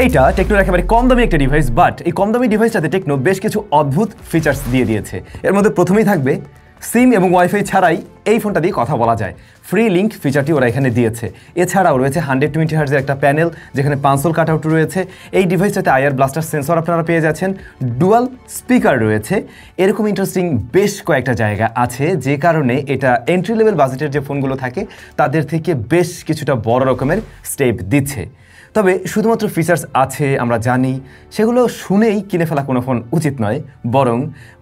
এইটা টেকনোর একেবারে কম দামি একটা ডিভাইস, বাট এই কম দামি ডিভাইসটাতে টেকনো বেশ কিছু অদ্ভুত ফিচার্স দিয়ে দিয়েছে। এর মধ্যে প্রথমেই থাকবে সিম এবং ওয়াইফাই ছাড়াই এই ফোনটা দিয়ে কথা বলা যায়, ফ্রি লিঙ্ক ফিচারটি ওরা এখানে দিয়েছে। এছাড়াও রয়েছে 120 হার্জের একটা প্যানেল যেখানে পাঁচল কাট আউট রয়েছে। এই ডিভাইসটাতে আইআর ব্লাস্টার সেন্সর আপনারা পেয়ে যাচ্ছেন, ডুয়াল স্পিকার রয়েছে। এরকম ইন্টারেস্টিং বেশ কয়েকটা জায়গা আছে যে কারণে এটা এন্ট্রি লেভেল বাজেটের যে ফোনগুলো থাকে তাদের থেকে বেশ কিছুটা বড় রকমের স্টেপ দিচ্ছে। তবে শুধুমাত্র ফিচার্স আছে আমরা জানি, সেগুলো শুনেই কিনে ফেলা কোনো ফোন উচিত নয়, বরং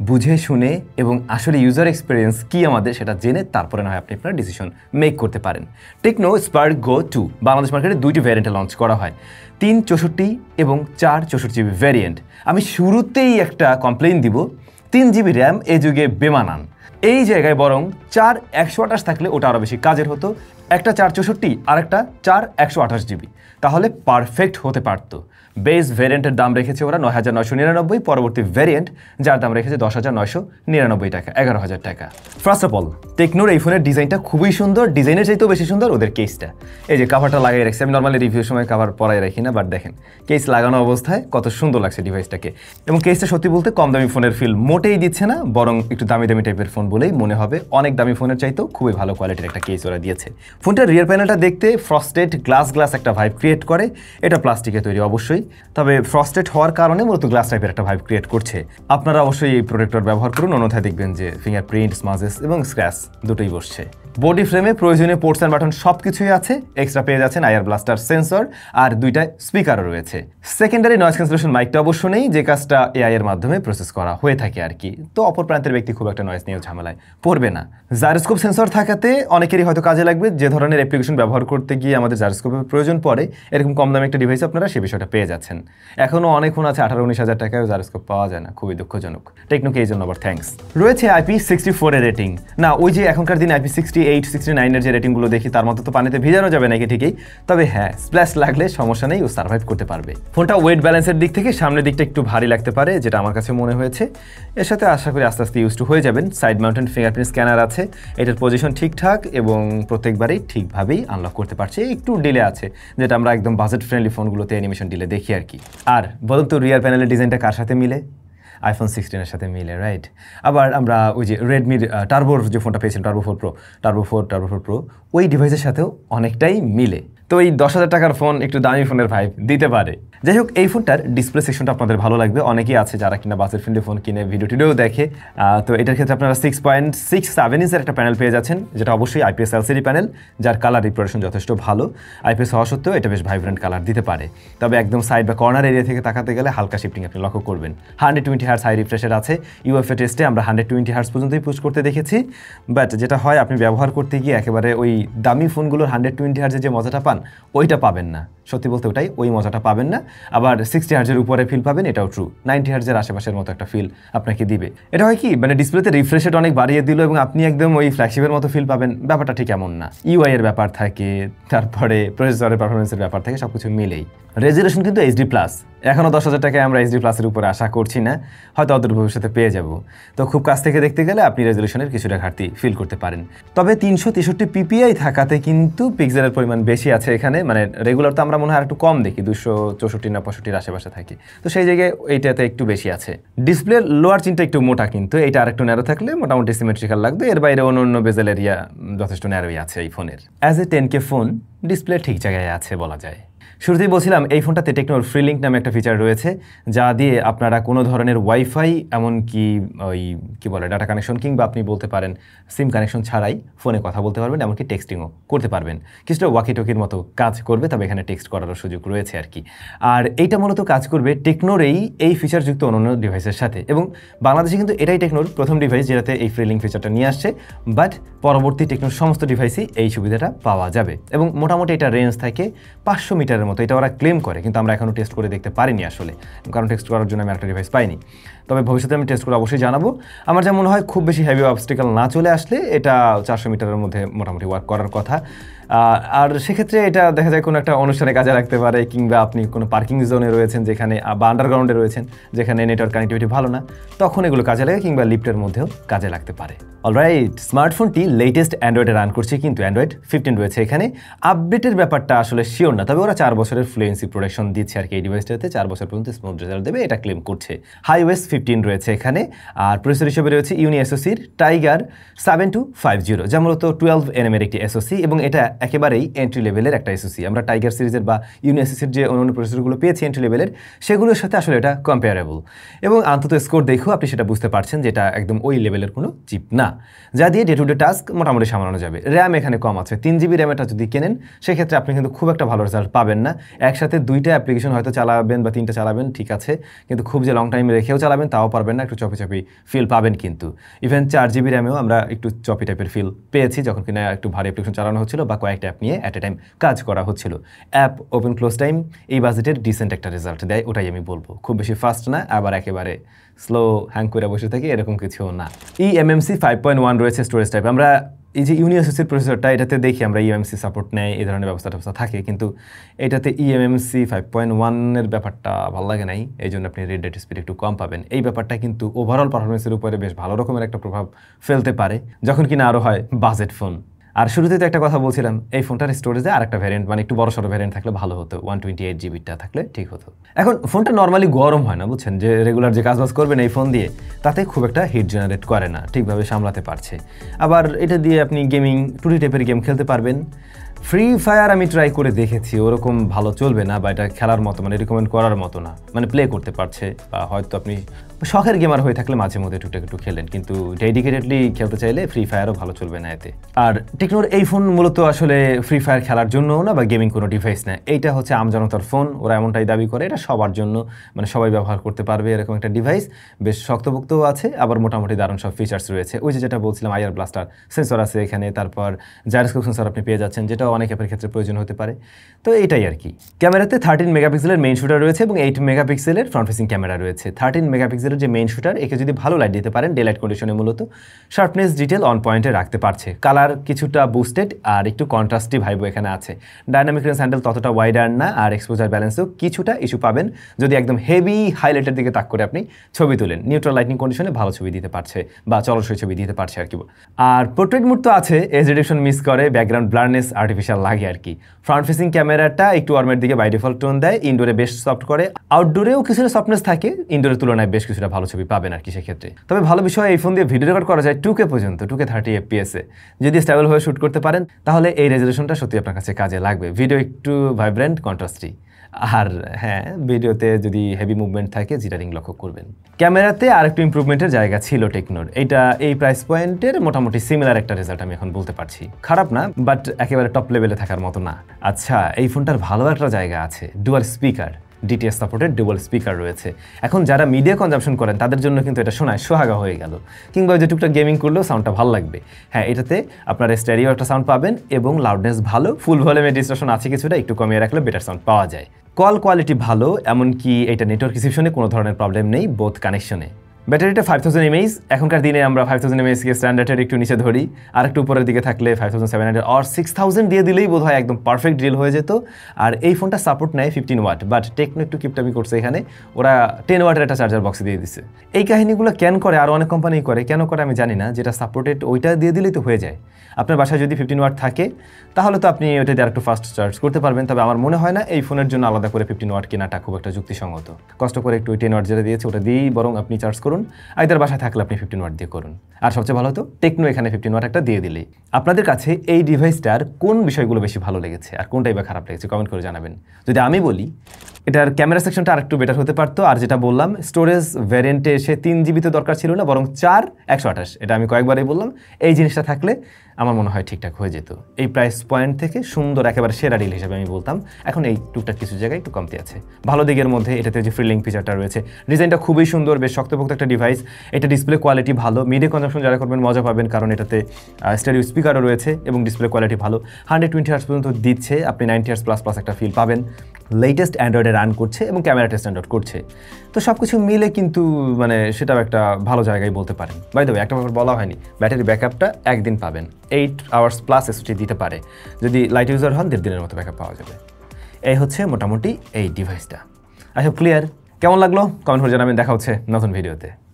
বুঝে শুনে এবং আসলে ইউজার এক্সপিরিয়েন্স কী আমাদের সেটা জেনে তারপরে নয় আপনি আপনার ডিসিশন মেক করতে পারেন। টেকনো স্পার্ক গো 2 বাংলাদেশ মার্কেটে দুইটি ভ্যারিয়েন্টে লঞ্চ করা হয়, 364 এবং 464 জিবি ভ্যারিয়েন্ট। আমি শুরুতেই একটা কমপ্লেইন দিব, 3 জিবি র্যাম এই যুগে বেমানান। এই জায়গায় বরং 4128 থাকলে ওটা আরও বেশি কাজের হতো। একটা 464 আর একটা 4128 জিবি, তাহলে পারফেক্ট হতে পারত। বেস ভ্যারিয়েন্টের দাম রেখেছে ওরা 9999, পরবর্তী ভ্যারিয়েন্ট যার দাম রেখেছে 10,999 টাকা, 11,000 টাকা। ফার্স্ট অফ অল টেকনোর এই ফোনের ডিজাইনটা খুবই সুন্দর, ডিজাইনের চাইতেও বেশি সুন্দর ওদের কেসটা। এই যে কাভারটা লাগিয়ে রাখছে, আমি নর্মালি রিভিউর সময় কাভার পরাই রাখি না, বাট দেখেন কেস লাগানো অবস্থায় কত সুন্দর লাগছে ডিভাইসটাকে। এবং কেসটা সত্যি বলতে কম দামি ফোনের ফিল মোটেই দিচ্ছে না, বরং একটু দামি দামি টাইপের ফোন বলেই মনে হবে। অনেক দামি ফোনের চাইতেও খুবই ভালো কোয়ালিটির একটা কেস ওরা দিয়েছে। ফোনটার রিয়ার প্যানেলটা দেখতে ফ্রস্টেড গ্লাস একটা ভাইব ক্রিয়েট করে। এটা প্লাস্টিকে তৈরি অবশ্যই, তবে ফ্রস্টেড হওয়ার কারণে মূলত গ্লাস টাইপের একটা ভাইব ক্রিয়েট করছে। আপনারা অবশ্যই এই প্রোটেক্টর ব্যবহার করুন, অন্যথায় দেখবেন যে ফিঙ্গারপ্রিন্ট, স্মাজেস এবং স্ক্র্যাচ দুটোই বসছে। বডি ফ্রেমে প্রয়োজনীয় পোর্টস অ্যান্ড বাটন সব কিছুই আছে। এক্সট্রা পেয়ে যাচ্ছেন আইআর ব্লাস্টার সেন্সর আর দুইটা স্পিকারও রয়েছে। সেকেন্ডারি নয়েজ ক্যান্সেলেশন মাইকটা অবশ্য নেই, যে কাজটা এআই এর মাধ্যমে প্রসেস করা হয়ে থাকে আর কি। তো অপর প্রান্তের ব্যক্তি খুব একটা নয়েজ নিয়েও ঝামেলায় পড়বে না। জাইরোস্কোপ সেন্সর থাকাতে অনেকেরই হয়তো কাজে লাগবে, যে ধরনের অ্যাপ্লিকেশন ব্যবহার করতে গিয়ে আমাদের জাইরোস্কোপের প্রয়োজন পড়ে, এরকম কম দামে একটা ডিভাইস আপনারা সে বিষয়টা পেয়ে যাচ্ছেন। এখনও অনেক ফোন আছে 18-19 হাজার টাকায় জাইরোস্কোপ পাওয়া যায় না, খুবই দুঃখজনক। টেকনোকে এই জন্য আবার থ্যাঙ্কস। রয়েছে IP64 এর রেটিং। না, ওই যে এখনকার দিন IP68, 69 এর যে রেটিংগুলো দেখি তার মতো তো পানিতে ভিজানো যাবে নাকি ঠিকই, তবে হ্যাঁ স্প্ল্যাশ লাগলে সমস্যা নেই, ও সার্ভাইভ করতে পারবে। ফোনটা ওয়েট ব্যালেন্সের দিক থেকে সামনের দিকটা একটু ভারী লাগতে পারে, যেটা আমার কাছে মনে হয়েছে। এর সাথে আশা করি আস্তে আস্তে ইউজ টু হয়ে যাবেন। সাইড মাউন্টেড ফিঙ্গারপ্রিন্ট স্ক্যানার আছে, এটার পজিশন ঠিকঠাক এবং প্রত্যেকবারেই ঠিকভাবেই আনলক করতে পারছে। একটু ডিলে আছে, যেটা আমরা একদম বাজেট ফ্রেন্ডলি ফোনগুলোতে অ্যানিমেশন ডিলে দেখি আর কি। আর বলুন তো রিয়ার প্যানেলের ডিজাইনটা কার সাথে মিলে? iPhone 16 এর সাথে মিলে, রাইট? আবার আমরা ওই যে রেডমির টার্বোর যে ফোনটা পেয়েছিলাম, টার্বো ফোর প্রো, ওই ডিভাইসের সাথেও অনেকটাই মিলে। তো এই 10,000 টাকার ফোন একটু দামি ফোনের ভাইব দিতে পারে। যাই হোক, এই ফোনটার ডিসপ্লে সেকশনটা আপনাদের ভালো লাগবে। অনেকেই আছে যারা কিনা বাজেট ফ্রেন্ডলি ফোন কিনে ভিডিও টিডিও দেখে। তো এটার ক্ষেত্রে আপনারা 6.67 ইঞ্চের একটা প্যানেল পেয়ে যাচ্ছেন, যেটা অবশ্যই IPS LCD প্যানেল, যার কালার রিপ্রেজেন্টেশন যথেষ্ট ভালো। IPS হওয়া সত্ত্বেও এটা বেশ ভাইব্রেন্ট কালার দিতে পারে। তবে একদম সাইড বা কর্নার এরিয়া থেকে তাকাতে গেলে হালকা শিফটিং আপনি লক্ষ্য করবেন। 120 হার্জ হাই রিফ্রেশের আছে। UFA টেস্টে আমরা 120 হার্জ পর্যন্তই পুশ করতে দেখেছি। বাট যেটা হয়, আপনি ব্যবহার করতে গিয়ে একেবারে ওই দামি ফোনগুলোর 120 হার্জের যে মজাটা পান ওইটা পাবেন না। সত্যি বলতে ওই মজাটা পাবেন না। আবার 60 হার্জের উপরে ফিল পাবেন, এটাও ট্রু। 90 হার্জের আশেপাশের মতো একটা ফিল আপনাকে দিবে। এটা হয় কি, মানে ডিসপ্লেতে রিফ্রেশ রেট অনেক বাড়িয়ে দিল এবং আপনি একদম ওই ফ্ল্যাগশিপের মতো ফিল পাবেন, ব্যাপারটা ঠিক এমন না। UI এর ব্যাপার থাকে, তারপরে প্রসেসরের পারফরমেন্সের ব্যাপার থাকে, সব কিছু মিলেই। রেজুলেশন কিন্তু HD+। এখনও 10,000 টাকায় আমরা HD+-এর উপরে আশা করছি না, হয়তো অদূর ভবিষ্যতে পেয়ে যাব। তো খুব কাছ থেকে দেখতে গেলে আপনি রেজুলেশনের কিছুটা ঘাটতি ফিল করতে পারেন। তবে 363 PPI থাকাতে কিন্তু পিক্সেলের পরিমাণ বেশি আছে এখানে। মানে রেগুলার তো আমরা মনে হয় একটু কম দেখি, 264 না 65-র আশেপাশে থাকি, তো সেই জায়গায় এইটাতে একটু বেশি আছে। ডিসপ্লের লোয়ার চিনটা একটু মোটা, কিন্তু এটা আরেকটু ন্যারো থাকলে মোটামুটি সিমেট্রিক্যাল লাগবে। এর বাইরে অন্য বেজেল এরিয়া যথেষ্ট ন্যারোই আছে এই ফোনের। As a 10K phone display ঠিক জায়গায় আছে বলা যায়। শুরুতেই বলছিলাম এই ফোনটাতে টেকনোর ফ্রি লিঙ্ক নামে একটা ফিচার রয়েছে, যা দিয়ে আপনারা কোনো ধরনের ওয়াইফাই, এমনকি ওই কী বলে ডাটা কানেকশন, কিংবা আপনি বলতে পারেন সিম কানেকশন ছাড়াই ফোনে কথা বলতে পারবেন, এমনকি টেক্সটিংও করতে পারবেন। কিছুটা ওয়াকিটকির মতো কাজ করবে, তবে এখানে টেক্সট করারও সুযোগ রয়েছে আর কি। আর এইটা মূলত কাজ করবে টেকনোর এই ফিচারযুক্ত অন্যান্য ডিভাইসের সাথে। এবং বাংলাদেশে কিন্তু এটাই টেকনোর প্রথম ডিভাইস যেটাতে এই ফ্রি লিঙ্ক ফিচারটা নিয়ে আসছে। বাট পরবর্তী টেকনোর সমস্ত ডিভাইসই এই সুবিধাটা পাওয়া যাবে এবং মোটামুটি এটা রেঞ্জ থাকে 500 মিটারের মতো, এটা ওরা ক্লেম করে। কিন্তু আমরা এখনও টেস্ট করে দেখতে পারিনি আসলে, কারণ টেস্ট করার জন্য আমি একটা ডিভাইস পাইনি। তবে ভবিষ্যতে আমি টেস্ট করে অবশ্যই জানাবো। আমার যা মনে হয়, খুব বেশি হেভি অবস্টিক্যাল না চলে আসলে এটা 400 মিটারের মধ্যে মোটামুটি ওয়ার্ক করার কথা। আর সেক্ষেত্রে এটা দেখা যায় কোনো একটা অনুষ্ঠানে কাজে লাগতে পারে, কিংবা আপনি কোনো পার্কিং জোনে রয়েছেন যেখানে বা আন্ডারগ্রাউন্ডে রয়েছেন যেখানে নেটওয়ার্ক কানেক্টিভিটি ভালো না, তখন এগুলো কাজে লাগে, কিংবা লিফটের মধ্যেও কাজে লাগতে পারে। অলরাইট, স্মার্টফোনটি লেটেস্ট অ্যান্ড্রয়েডে রান করছে, কিন্তু অ্যান্ড্রয়েড 15 রয়েছে এখানে। আপডেটের ব্যাপারটা আসলে শিওর না, তবে ওরা 4 বছরের ফ্লুয়েন্সি প্রোটেকশন দিচ্ছে আর কি। এই ডিভাইসটাতে 4 বছর পর্যন্ত স্মুথ রেজাল্ট দেবে এটা ক্লেম করছে। iOS 15 রয়েছে এখানে, আর প্রসেসর হিসেবে রয়েছে ইউনি এসওসির টাইগার 7250, যা মূলত 12nm এর একটি এসওসি, এবং এটা একেবারেই এন্ট্রি লেভেলের একটা এসওসি। আমরা টাইগার সিরিজের বা ইউনি এসওসির যে অন্যান্য প্রসেসরগুলো পেয়েছি এন্ট্রি লেভেলের, সেগুলোর সাথে আসলে এটা কম্পেয়ারেবল। এবং অন্তত স্কোর দেখেও আপনি সেটা বুঝতে পারছেন যে এটা একদম ওই লেভেলের কোনো চিপ না, যা দিয়ে ডে টু ডে টাস্ক মোটামুটি সামলানো যাবে। র্যাম এখানে কম আছে, 3GB র্যামটা যদি কেনেন সেক্ষেত্রে আপনি কিন্তু খুব একটা ভালো রেজাল্ট পাবেন না। একসাথে 2টা অ্যাপ্লিকেশন হয়তো চালাবেন বা 3টা চালাবেন, ঠিক আছে, কিন্তু খুব যে লং টাইম রেখেও চালাবেন তাও পারবেন না, একটু চপি চপি ফিল পাবেন। কিন্তু ইভেন 4GB র্যামেও আমরা একটু চপি টাইপের ফিল পেয়েছি যখন কিনা একটু ভারী অ্যাপ্লিকেশন চালানো হচ্ছিল বা কয়েকটা অ্যাপ নিয়ে অ্যাট এ টাইম কাজ করা হচ্ছিল। অ্যাপ ওপেন ক্লোজ টাইম এই বাজেটের ডিসেন্ট একটা রেজাল্ট দেয়, ওটাই আমি বলবো। খুব বেশি ফাস্ট না, আবার একেবারে স্লো হ্যাং করে বসে থাকি এরকম কিছুও না। eMMC 5.1 রয়েছে স্টোরেজ টাইপ। আমরা এই যে ইউনি এসওসির প্রসেসরটা, এটাতে দেখি আমরা eMMC সাপোর্ট নেয়, এই ধরনের ব্যবস্থা থাকে, কিন্তু এটাতে eMMC 5.1-এর ব্যাপারটা ভালো লাগে নাই, এই জন্য আপনি রিড রেট স্পিড একটু কম পাবেন। এই ব্যাপারটা কিন্তু ওভারঅল পারফরমেন্সের উপরে বেশ ভালো রকমের একটা প্রভাব ফেলতে পারে যখন কিনা আরও হয় বাজেট ফোন। আর শুরুতে তো একটা কথা বলছিলাম, এই ফোনটার স্টোরেজে আরেকটা ভ্যারিয়েন্ট, মানে একটু বড় সড়ো ভ্যারিয়েন্ট থাকলে ভালো হতো, 128GBটা থাকলে ঠিক হতো। এখন ফোনটা নর্মালি গরম হয় না, বুঝছেন, যে রেগুলার যে কাজবাজ করবেন এই ফোন দিয়ে, তাতে খুব একটা হিট জেনারেট করে না, ঠিকভাবে সামলাতে পারছে। আবার এটা দিয়ে আপনি গেমিং 2D টাইপের গেম খেলতে পারবেন। ফ্রি ফায়ার আমি ট্রাই করে দেখেছি, ওরকম ভালো চলবে না, বা এটা খেলার মতো মানে রিকমেন্ড করার মতো না, মানে প্লে করতে পারছে, বা হয়তো আপনি শখের গেমার হয়ে থাকলে মাঝে মধ্যে টুকটাক একটু খেলেন, কিন্তু ডেডিকেটেডলি খেলতে চাইলে ফ্রি ফায়ারও ভালো চলবে না এতে। আর টেকনোর এই ফোন মূলত আসলে ফ্রি ফায়ার খেলার জন্য না, বা গেমিং কোনো ডিভাইস না, এইটা হচ্ছে আমজনতার ফোন, ওরা এমনটাই দাবি করে। এটা সবার জন্য, মানে সবাই ব্যবহার করতে পারবে এরকম একটা ডিভাইস, বেশ শক্তপোক্তও আছে, আবার মোটামুটি দারুণ সব ফিচার্স রয়েছে। ওই যেটা বলছিলাম, আইআর ব্লাস্টার সেন্সর আছে এখানে, তারপর জাইরোস্কোপ সেন্সর আপনি পেয়ে যাচ্ছেন, যেটা অনেক অ্যাপের ক্ষেত্রে প্রয়োজন হতে পারে। তো এইটাই আর কি। ক্যামেরাতে 13 মেগাপিক্সেলের মেইন শুটার রয়েছে এবং 8 মেগাপিক্সেলের ফ্রন্ট ফেসিং ক্যামেরা রয়েছে। 13 মেগাপিক্সেলের যে মেইন শুটার, একে যদি ভালো লাইট দিতে পারেন, ডে লাইট কন্ডিশনে মূলত শার্পনেস ডিটেল অন পয়েন্টে রাখতে পারছে, কালার কিছুটা বুস্টেড আর একটু কন্ট্রাস্টি ভাইবও এখানে আছে। ডাইনামিক রেঞ্জ হ্যান্ডেল ততটা ওয়াইড আর না, আর এক্সপোজার ব্যালেন্সেও কিছুটা ইস্যু পাবেন যদি একদম হেভি হাইলাইটের দিকে তাক করে আপনি ছবি তোলেন। নিউট্রাল লাইটিং কন্ডিশনে ভালো ছবি দিতে পারছে, বা চলসই ছবি দিতে পারছে আর কি। আর পোর্ট্রেট মোড তো আছে, এজ রিডাকশন মিস করে, ব্যাকগ্রাউন্ড ব্লারনেস আর্টিফিশিয়াল লাগে আর কি। ফ্রন্ট ফেসিং ক্যামেরাটা একটু ওয়ার্মের দিকে বাই ডিফল্ট টোন দেয়, ইনডোরে বেশ সফট করে, আউটডোরেও কিছুটা সফটনেস থাকে, ইনডোরের তুলনায় বেশ কিছুটা ভালো ছবি পাবেন আর কি সেক্ষেত্রে। তবে ভালো বিষয়, এই ফোন দিয়ে ভিডিও রেকর্ড করা যায় 2K পর্যন্ত, 2K 30fps-এ। যদি স্টেবল হয়ে শ্যুট করতে পারেন তাহলে এই রেজলিউশনটা সত্যি আপনার কাছে কাজে লাগবে। ভিডিও একটু ভাইব্রেন্ট, কন্ট্রাস্টি, আর হ্যাঁ, ভিডিওতে যদি হেভি মুভমেন্ট থাকে জিটারিং লক্ষ্য করবেন। ক্যামেরাতে আরেকটু ইমপ্রুভমেন্টের জায়গা ছিল টেকনোর, এইটা এই প্রাইস পয়েন্টের মোটামুটি সিমিলার একটা রেজাল্ট আমি এখন বলতে পারছি। খারাপ না, বাট একেবারে টপ লেভেলে থাকার মতো না। আচ্ছা, এই ফোনটার ভালো একটা জায়গা আছে, dual speaker, DTS supported dual speaker রয়েছে। এখন যারা মিডিয়া কনজাম্পশন করেন তাদের জন্য কিন্তু এটা শোনায় সোহাগা হয়ে গেল, কিংবা যে টুকটাক গেমিং করলেও সাউন্ডটা ভালো লাগবে। হ্যাঁ, এটাতে আপনার স্টেরিও একটা সাউন্ড পাবেন এবং লাউডনেস ভালো, ফুল ভলিউমে ডিস্টরশন আছে কিছুটা, একটু কমিয়ে রাখলে বেটার সাউন্ড পাওয়া যায়। কল কোয়ালিটি ভালো, এমনকি এটা নেটওয়ার্ক রিসিপশনে কোনো ধরনের প্রবলেম নেই, বোথ কানেকশনে। ব্যাটারিটা 5000 mAh, এখনকার দিনে আমরা 5000 mAh-কে স্ট্যান্ডার্ডের একটু নিচে ধরি, আর একটু উপরের দিকে থাকলে 5700 or 6000 দিয়ে দিলেই বোধ হয় একদম পারফেক্ট ডিল হয়ে যেত। আর এই ফোনটা সাপোর্ট নেয় 15 ওয়াট, বাট টেকনো একটু কিপটামি করছে, এখানে ওরা 10 ওয়াটের একটা চার্জার বক্স দিয়ে দিছে। এই কাহিনীগুলো কেন করে, আর অনেক কোম্পানি করে, কেন করে আমি জানি না, যেটা সাপোর্টেড ওইটা দিয়ে দিলেই তো হয়ে যায়। আপনার বাসায় যদি 15 ওয়াট থাকে তাহলে তো আপনি ওইটা দিয়ে আরেকটু ফাস্ট চার্জ করতে পারবেন, তবে আমার মনে হয় না এই ফোনের জন্য আলাদা করে 15 ওয়াট কেনাটা খুব একটা যুক্তিসঙ্গত। কষ্ট করে একটু 10 ওয়াট যেটা দিয়েছে ওটা দিয়েই বরং আপনি চার্জ করুন, আইদার বাসায় থাকলে আপনি 15 ওয়াট দিয়ে করুন। আর সবচেয়ে ভালো হতো টেকনো এখানে 15 ওয়াট একটা দিয়ে দিলেই। আপনাদের কাছে এই ডিভাইসটার কোন বিষয়গুলো বেশি ভালো লেগেছে আর কোনটাই বা খারাপ লেগেছে কমেন্ট করে জানাবেন। যদি আমি বলি, এটার ক্যামেরা সেকশনটা আরেকটু বেটার হতে পারতো, আর যেটা বললাম স্টোরেজ ভ্যারিয়েন্টে এসে 3GB তো দরকার ছিল না, বরং 4 128, এটা আমি কয়েকবারই বললাম। এই জিনিসটা থাকলে আমার মনে হয় ঠিকঠাক হয়ে যেত। এই প্রাইস পয়েন্ট থেকে সুন্দর, একেবারে সেরা ডিল হিসেবে আমি বলতাম। এখন এই টুকটাক কিছু জায়গায় একটু কমতি আছে। ভালো দিকের মধ্যে এটাতে যে ফ্রি লিঙ্ক ফিচারটা রয়েছে, ডিজাইনটা খুবই সুন্দর, বেশ শক্তপোক্ত একটা ডিভাইস। এটা ডিসপ্লে কোয়ালিটি ভালো, মিডিয়া কনজাম্পশন যারা করবেন মজা পাবেন, কারণ এটাতে স্টেরিও স্পিকারও রয়েছে এবং ডিসপ্লে কোয়ালিটি ভালো। 120 Hz পর্যন্ত দিচ্ছে, আপনি 90 Hz প্লাস একটা ফিল পাবেন। লেটেস্ট অ্যান্ড্রয়েডে রান করছে এবং ক্যামেরাটা স্ট্যান্ডার্ড করছে। তো সব কিছু মিলে কিন্তু মানে সেটাও একটা ভালো জায়গায় বলতে পারেন। বাই দ্য ওয়ে, একটা ব্যাপার বলা হয়নি, ব্যাটারি ব্যাকআপটা একদিন পাবেন, 8 আওয়ার্স প্লাস এসটি দিতে পারে। যদি লাইট ইউজার হন 1.5 দিনের মতো ব্যাকআপ পাওয়া যাবে। এই হচ্ছে মোটামুটি এই ডিভাইসটা। I hope clear. কেমন লাগলো কমেন্ট করে জানাবেন। দেখা হচ্ছে নতুন ভিডিওতে।